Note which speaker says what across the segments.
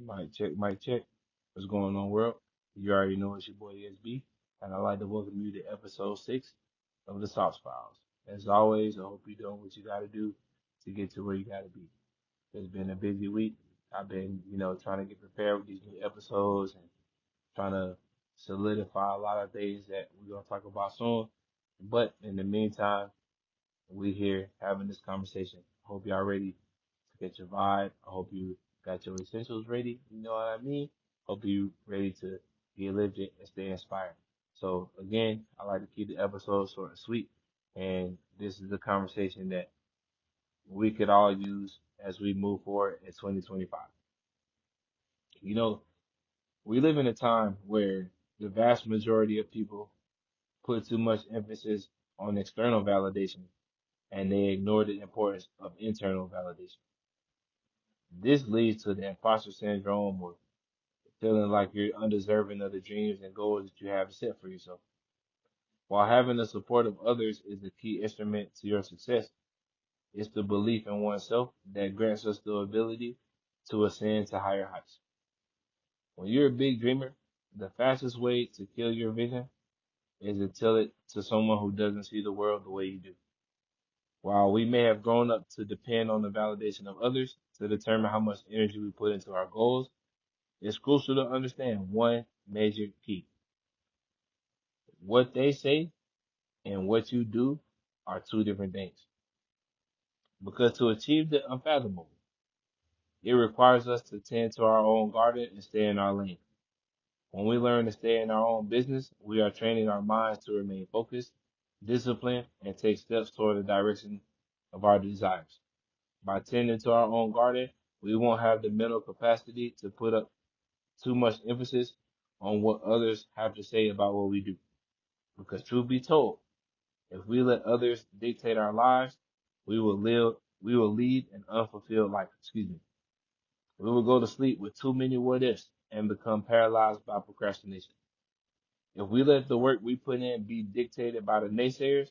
Speaker 1: Mic check, mic check. What's going on, world? You already know it's your boy SB, and I'd like to welcome you to episode 6 of the Soft Files. As always, I hope you're doing what you got to do to get to where you got to be. It's been a busy week. I've been, trying to get prepared with these new episodes and trying to solidify a lot of things that we're going to talk about soon. But in the meantime, we here having this conversation. Hope y'all ready to get your vibe. I hope you got your essentials ready. You know what I mean? Hope you ready to get lifted and stay inspired. So again, I like to keep the episodes short and sweet. And this is the conversation that we could all use as we move forward in 2025. You know, we live in a time where the vast majority of people put too much emphasis on external validation and they ignore the importance of internal validation. This leads to the imposter syndrome or feeling like you're undeserving of the dreams and goals that you have set for yourself. While having the support of others is the key instrument to your success, it's the belief in oneself that grants us the ability to ascend to higher heights. When you're a big dreamer, the fastest way to kill your vision is to tell it to someone who doesn't see the world the way you do. While we may have grown up to depend on the validation of others to determine how much energy we put into our goals, it's crucial to understand one major key. What they say and what you do are two different things. Because to achieve the unfathomable, it requires us to tend to our own garden and stay in our lane. When we learn to stay in our own business, we are training our minds to remain focused, disciplined, and take steps toward the direction of our desires. By tending to our own garden, we won't have the mental capacity to put up too much emphasis on what others have to say about what we do. Because truth be told, if we let others dictate our lives, we will lead an unfulfilled life. Excuse me. We will go to sleep with too many what ifs and become paralyzed by procrastination. If we let the work we put in be dictated by the naysayers,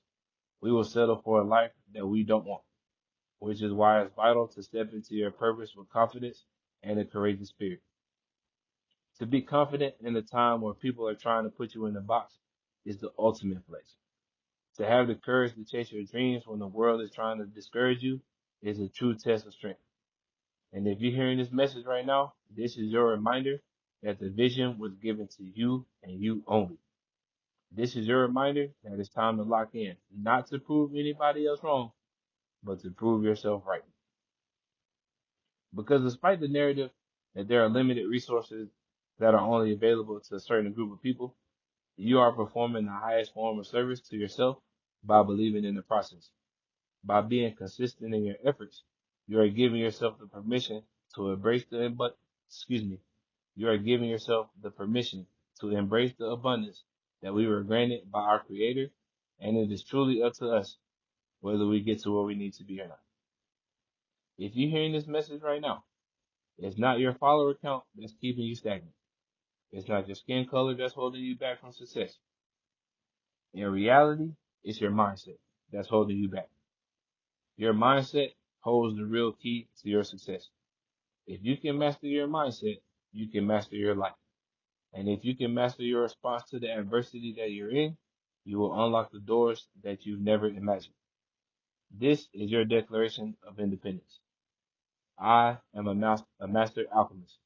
Speaker 1: we will settle for a life that we don't want, which is why it's vital to step into your purpose with confidence and a courageous spirit. To be confident in a time where people are trying to put you in a box is the ultimate flex. To have the courage to chase your dreams when the world is trying to discourage you is a true test of strength. And if you're hearing this message right now, this is your reminder that the vision was given to you and you only. This is your reminder that it's time to lock in, not to prove anybody else wrong, but to prove yourself right. Because despite the narrative that there are limited resources that are only available to a certain group of people, you are performing the highest form of service to yourself by believing in the process. By being consistent in your efforts, you are giving yourself the permission to embrace excuse me, you are giving yourself the permission to embrace the abundance that we were granted by our Creator, and it is truly up to us whether we get to where we need to be or not. If you're hearing this message right now, it's not your follower count that's keeping you stagnant. It's not your skin color that's holding you back from success. In reality, it's your mindset that's holding you back. Your mindset holds the real key to your success. If you can master your mindset, you can master your life. And if you can master your response to the adversity that you're in, you will unlock the doors that you've never imagined. This is your declaration of independence. I am a master alchemist.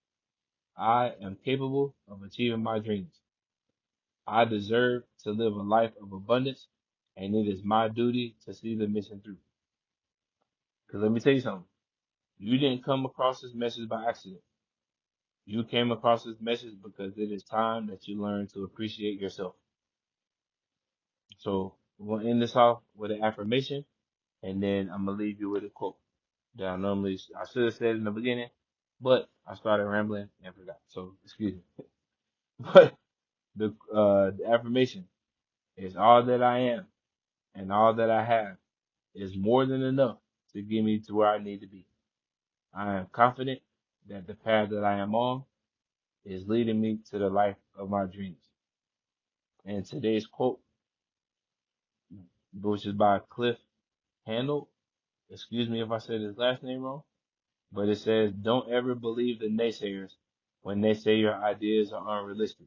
Speaker 1: I am capable of achieving my dreams. I deserve to live a life of abundance, and it is my duty to see the mission through. Because let me tell you something. You didn't come across this message by accident. You came across this message because it is time that you learn to appreciate yourself. So we're gonna end this off with an affirmation, and then I'm gonna leave you with a quote that I should have said in the beginning, but I started rambling and forgot. So excuse me. But the affirmation is all that I am and all that I have is more than enough to get me to where I need to be. I am confident that the path that I am on is leading me to the life of my dreams. And today's quote, which is by Cliff Handel, excuse me if I said his last name wrong, but it says, "Don't ever believe the naysayers when they say your ideas are unrealistic.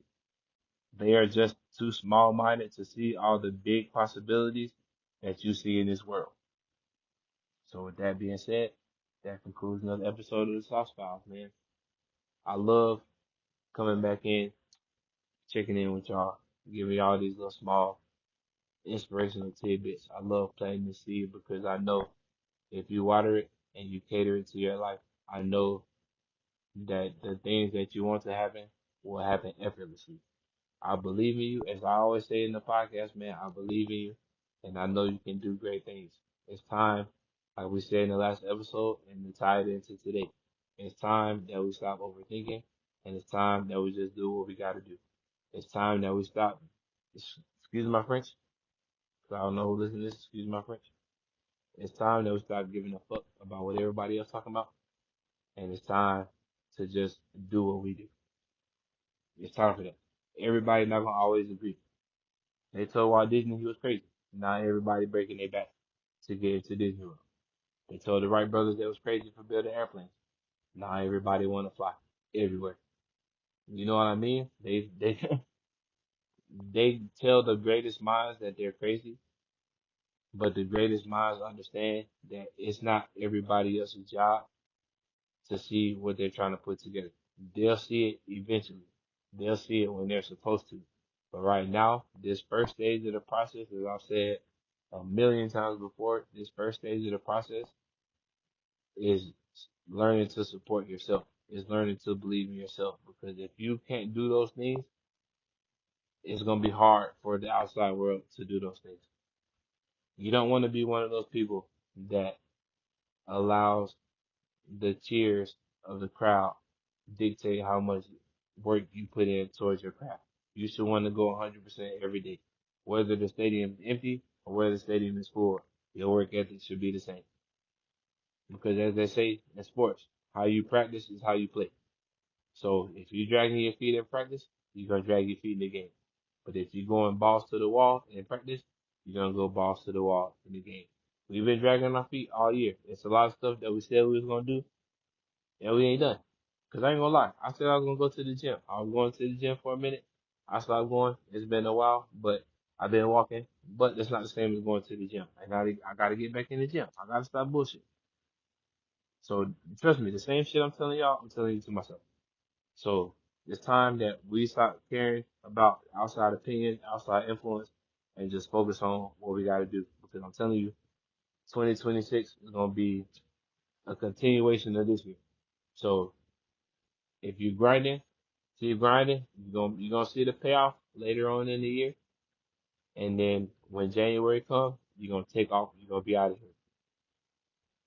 Speaker 1: They are just too small-minded to see all the big possibilities that you see in this world. So with that being said, that concludes another episode of the Soft Files, man. I love coming back in, checking in with y'all, giving y'all these little small inspirational tidbits. I love planting the seed because I know if you water it and you cater it to your life, I know that the things that you want to happen will happen effortlessly. I believe in you, as I always say in the podcast, man. I believe in you, and I know you can do great things. It's time, like we said in the last episode, and to tie it into today. It's time that we stop overthinking, and it's time that we just do what we got to do. It's time that we stop. Excuse my French, 'cause I don't know who listens to this. Excuse my French. It's time that we stop giving a fuck about what everybody else talking about, and it's time to just do what we do. It's time for that. Everybody not gonna always agree. They told Walt Disney he was crazy. Now everybody breaking their back to get into Disney World. They told the Wright brothers they was crazy for building airplanes. Now everybody want to fly everywhere. You know what I mean? They they tell the greatest minds that they're crazy, but the greatest minds understand that it's not everybody else's job to see what they're trying to put together. They'll see it eventually. They'll see it when they're supposed to. But right now, this first stage of the process, as I've said a million times before, this first stage of the process is learning to support yourself. Is learning to believe in yourself. Because if you can't do those things, it's gonna be hard for the outside world to do those things. You don't want to be one of those people that allows the cheers of the crowd dictate how much work you put in towards your craft. You should want to go 100% every day. Whether the stadium is empty or whether the stadium is full, your work ethic should be the same. Because as they say in sports, how you practice is how you play. So if you're dragging your feet in practice, you're going to drag your feet in the game. But if you're going balls to the wall in practice, you're going to go balls to the wall in the game. We've been dragging our feet all year. It's a lot of stuff that we said we was going to do, and we ain't done. Cause I ain't gonna lie, I said I was gonna go to the gym. I was going to the gym for a minute. I stopped going. It's been a while, but I've been walking. But it's not the same as going to the gym. I gotta get back in the gym. I gotta stop bullshit. So trust me, the same shit I'm telling y'all, I'm telling you to myself. So it's time that we stop caring about outside opinions, outside influence, and just focus on what we gotta do. Because I'm telling you, 2026 is gonna be a continuation of this year. So if you're grinding, keep grinding. You're gonna see the payoff later on in the year, and then when January comes, you're gonna take off. You're gonna be out of here.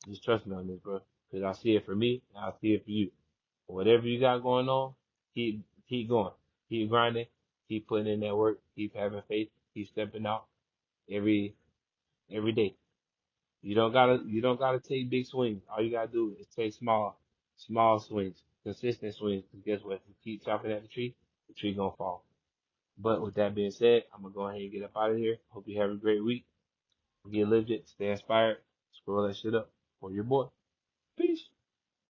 Speaker 1: Just trust me on this, bro. Cause I see it for me, and I see it for you. Whatever you got going on, keep going, keep grinding, keep putting in that work, keep having faith, keep stepping out every day. You don't gotta take big swings. All you gotta do is take small swings, consistent swings. Cause guess what? If you keep chopping at the tree gonna fall. But with that being said, I'm gonna go ahead and get up out of here. Hope you have a great week. Get lifted, stay inspired, scroll that shit up for your boy. Peace.